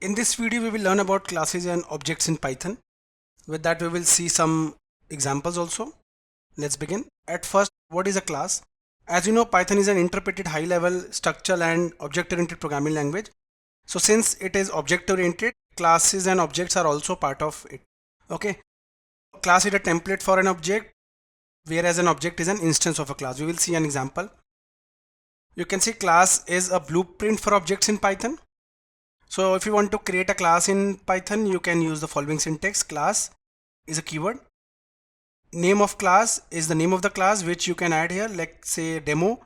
In this video, we will learn about classes and objects in Python. With that, we will see some examples also. Let's begin. At first, what is a class? As you know, Python is an interpreted high-level structural and object-oriented programming language. So since it is object-oriented, classes and objects are also part of it. Okay. Class is a template for an object, whereas an object is an instance of a class. We will see an example. You can see class is a blueprint for objects in Python. So if you want to create a class in Python, you can use the following syntax. Class is a keyword. Name of class is the name of the class which you can add here, like say demo,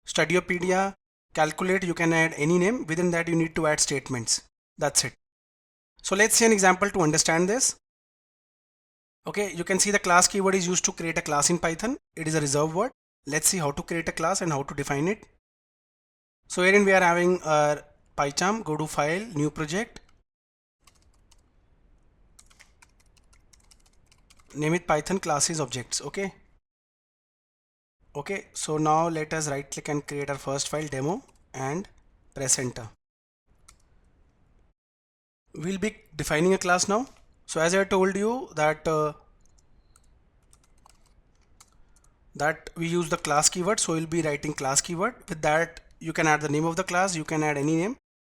Studiopedia, calculate, you can add any name. Within that you need to add statements. That's it. So let's see an example to understand this. Okay, you can see the class keyword is used to create a class in Python. It is a reserved word. Let's see how to create a class and how to define it. So herein we are having our PyCharm. Go to file, new project, name it Python classes objects. Okay, so now let us right click and create our first file, demo, and press enter. We'll be defining a class now. So as I told you that we use the class keyword, so we'll be writing class keyword. With that you can add the name of the class, you can add any name.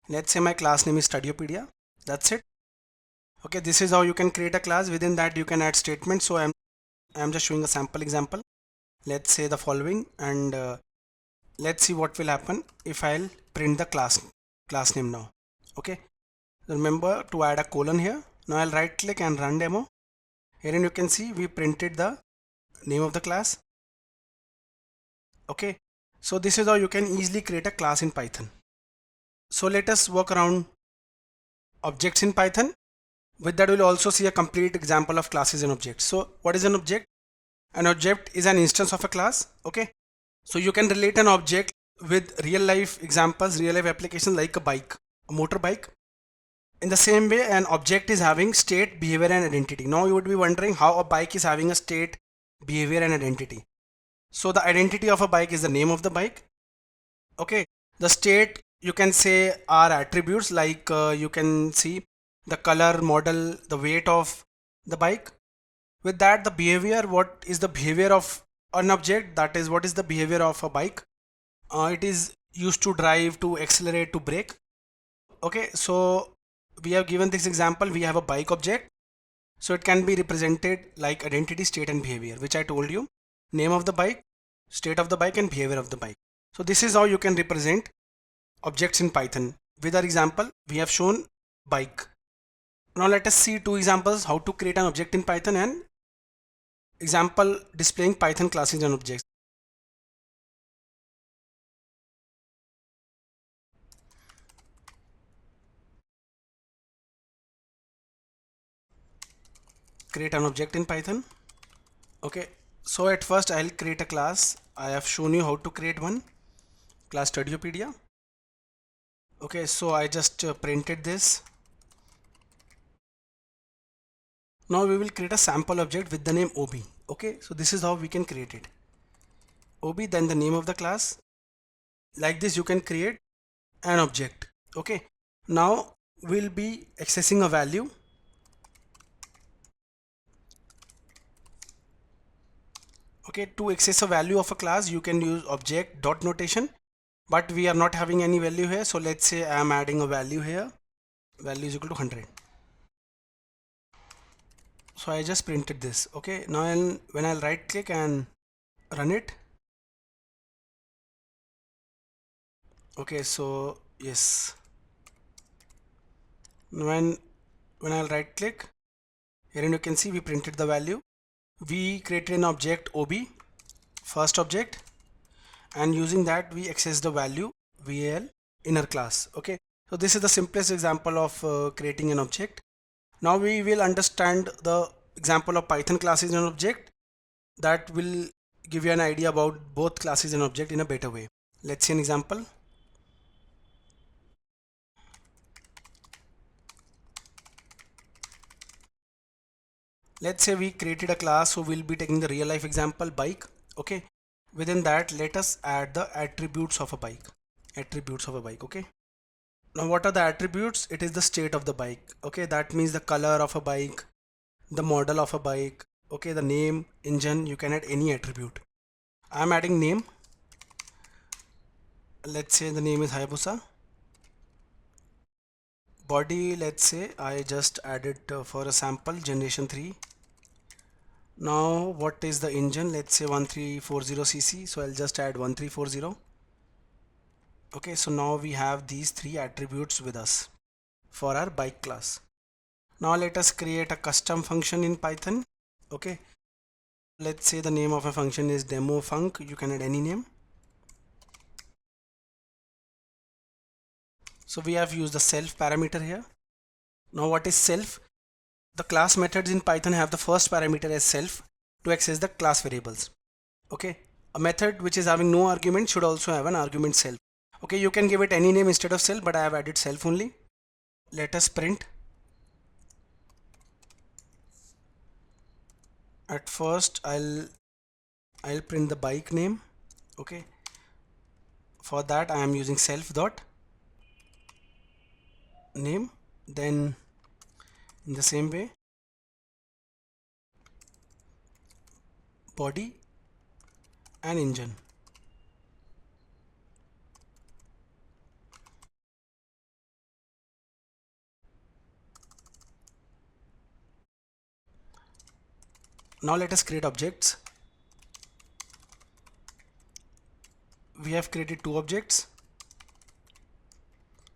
Let's say my class name is Studiopedia. That's it. Okay, this is how you can create a class. Within that you can add statements. So I'm just showing a sample example. Let's say the following, and let's see what will happen if I'll print the class name now. Okay, remember to add a colon here. Now I'll right click and run demo. Herein you can see we printed the name of the class. Okay, so this is how you can easily create a class in Python. So let us work around objects in Python. With that we'll also see a complete example of classes and objects. So what is an object? An object is an instance of a class. Okay, so you can relate an object with real life examples, real life applications like a bike, a motorbike. In the same way, an object is having state, behavior and identity. Now you would be wondering how a bike is having a state, behavior and identity. So the identity of a bike is the name of the bike. Okay, the state you can say are attributes like you can see the color, model, the weight of the bike. With that, the behavior, what is the behavior of an object, that is what is the behavior of a bike. It is used to drive, to accelerate, to brake. Okay, so we have given this example, we have a bike object, so it can be represented like identity, state and behavior, which I told you. Name of the bike, state of the bike and behavior of the bike. So this is how you can represent objects in Python. With our example, we have shown bike. Now let us see two examples how to create an object in Python and example displaying Python classes and objects. Create an object in Python. Okay, so at first I'll create a class. I have shown you how to create one class, Studiopedia. Okay, so I just printed this. Now we will create a sample object with the name OB. Okay, so this is how we can create it. OB, then the name of the class. Like this you can create an object. Okay, now we'll be accessing a value. Okay, to access a value of a class you can use object dot notation, but we are not having any value here. So let's say I am adding a value here. Value is equal to 100. So I just printed this. Okay, now when I'll right click and run it. Okay, so yes, when I'll right click, here you can see we printed the value. We created an object OB, first object, and using that we access the value val inner class. Okay, so this is the simplest example of creating an object. Now we will understand the example of Python classes and object that will give you an idea about both classes and object in a better way. Let's see an example. Let's say we created a class, so we'll be taking the real life example bike. Okay, within that let us add the attributes of a bike. Okay, Now what are the attributes? It is the state of the bike. Okay, that means the color of a bike, the model of a bike, okay, the name, engine, you can add any attribute. I'm adding name. Let's say the name is Hayabusa. Body, let's say I just added for a sample generation 3. Now what is the engine? Let's say 1340cc, so I'll just add 1340. Okay, so now we have these three attributes with us for our bike class. Now let us create a custom function in Python. Okay, let's say the name of a function is demo func. You can add any name. So we have used the self parameter here. Now what is self? The class methods in Python have the first parameter as self to access the class variables. Okay, a method which is having no argument should also have an argument self. Okay, you can give it any name instead of self, but I have added self only. Let us print. At first I'll print the bike name. Okay, for that I am using self dot name. Then in the same way, body and engine. Now let us create objects. We have created two objects,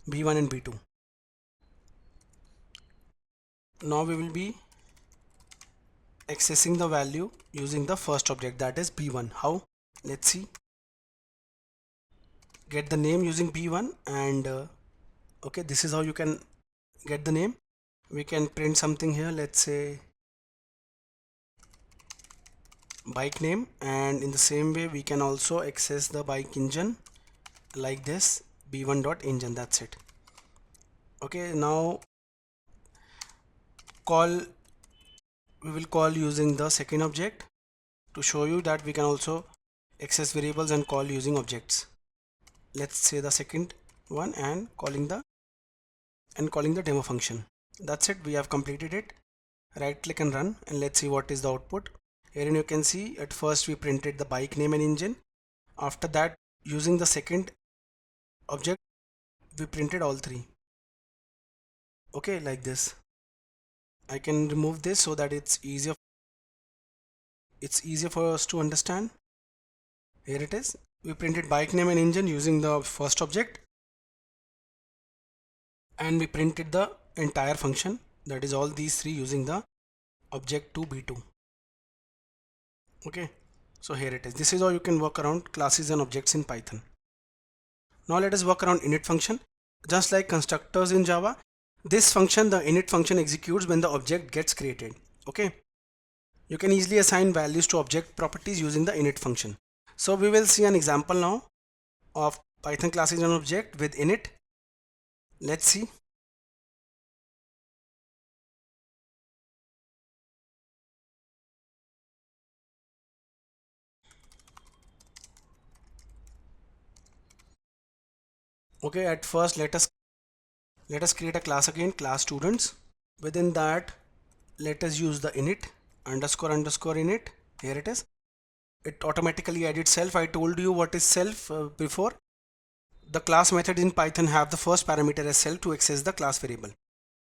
b1 and b2. Now we will be accessing the value using the first object, that is b1. How? Let's see. Get the name using b1 and okay, this is how you can get the name. We can print something here, let's say bike name, and in the same way we can also access the bike engine like this, b1 dot engine. That's it. Okay, now we will call using the second object to show you that we can also access variables and call using objects. Let's say the second one and calling the demo function. That's it, we have completed it. Right click and run, and let's see what is the output. Here you can see at first we printed the bike name and engine. After that, using the second object, we printed all three. Okay, like this. I can remove this so that it's easier for us to understand. Here it is. We printed bike name and engine using the first object, and we printed the entire function, that is all these three, using the object to b2. Okay, so here it is. This is how you can work around classes and objects in Python. Now let us work around init function. Just like constructors in Java, this function, the init function, executes when the object gets created. Okay, you can easily assign values to object properties using the init function. So we will see an example now of Python classes and object with init. Let's see. Okay, at first let us create a class again, class students. Within that, let us use the init underscore init. Here it is. It automatically added self. I told you what is self before. The class method in Python have the first parameter as self to access the class variable.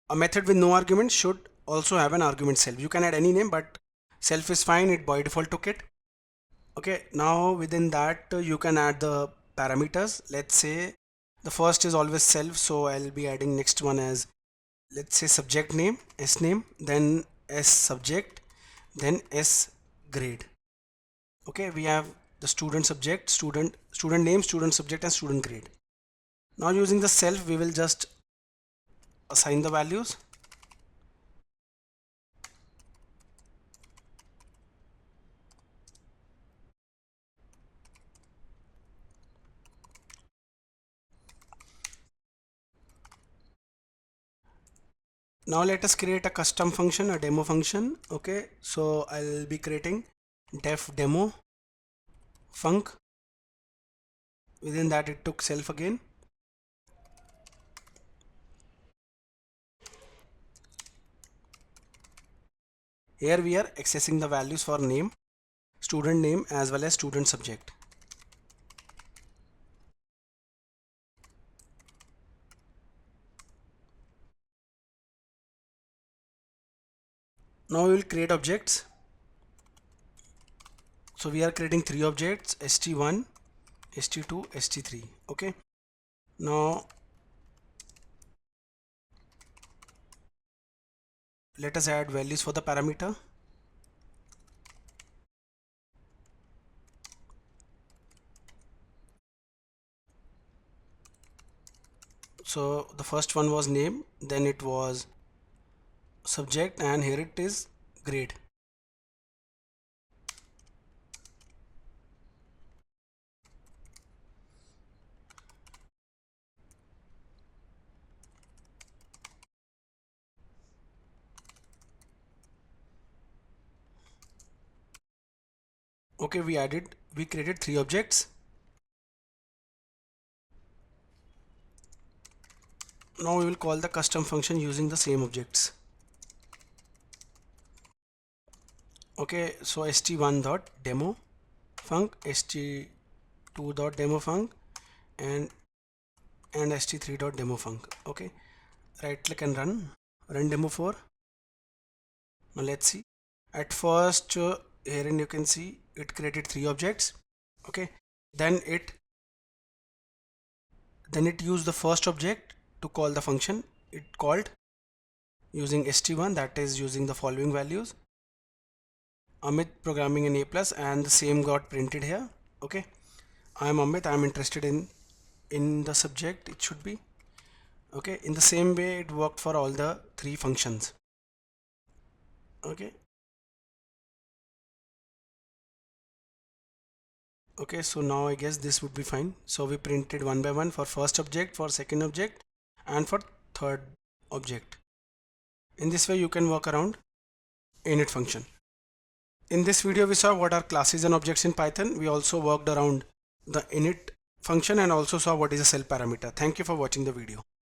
A method with no argument should also have an argument self. You can add any name, but self is fine. It by default took it. Okay, now within that you can add the parameters. Let's say the first is always self, so I'll be adding next one as, let's say, subject name, s name, then s subject, then s grade. Okay, we have the student subject, student name, student subject, and student grade. Now using the self, we will just assign the values. Now let us create a custom function, a demo function. Okay, so I'll be creating def demo func. Within that, it took self again. Here we are accessing the values for name, student name as well as student subject. Now we will create objects. So we are creating three objects, st1, st2, st3. Okay. Now let us add values for the parameter. So the first one was name, then it was subject, and here it is grade. Okay, we created three objects. Now we will call the custom function using the same objects. Okay, so st1.demo func, st2.demo func, and st3.demo func. Okay, right click and run demo 4. Now let's see. At first herein you can see it created three objects. Okay, then it used the first object to call the function. It called using st1, that is using the following values: Amit programming in A+, and the same got printed here. Okay, I am Amit, I am interested in the subject, it should be. Okay, in the same way it worked for all the three functions. Okay. Okay, so now I guess this would be fine. So we printed one by one for first object, for second object, and for third object. In this way you can work around init function. In this video we saw what are classes and objects in Python. We also worked around the init function and also saw what is a cell parameter. Thank you for watching the video.